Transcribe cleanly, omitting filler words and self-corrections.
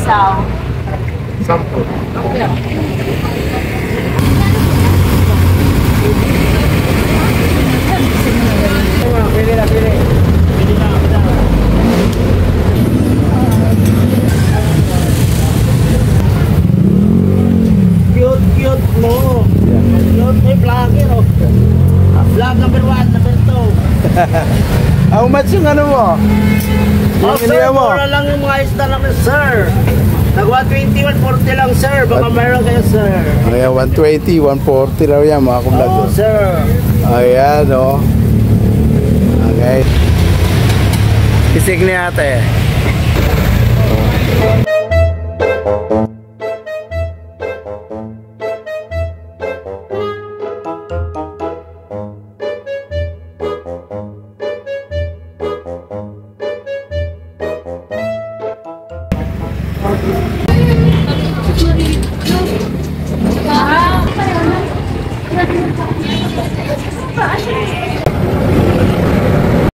isaw. Sampo. Pili na, pili. Pili na. Cute mo. Cute, may vlogger, oh. Vlog number 1, number 2. How much yung ano mo? Oh, sir, mura lang yung mga isda namin, sir. Nag-120, 140 lang, sir. Baka meron kayo, sir. Ayan, 120, 140 raw yan, mga kumlag. Oo, sir. Ayan, o. Okay. Isig ni ate.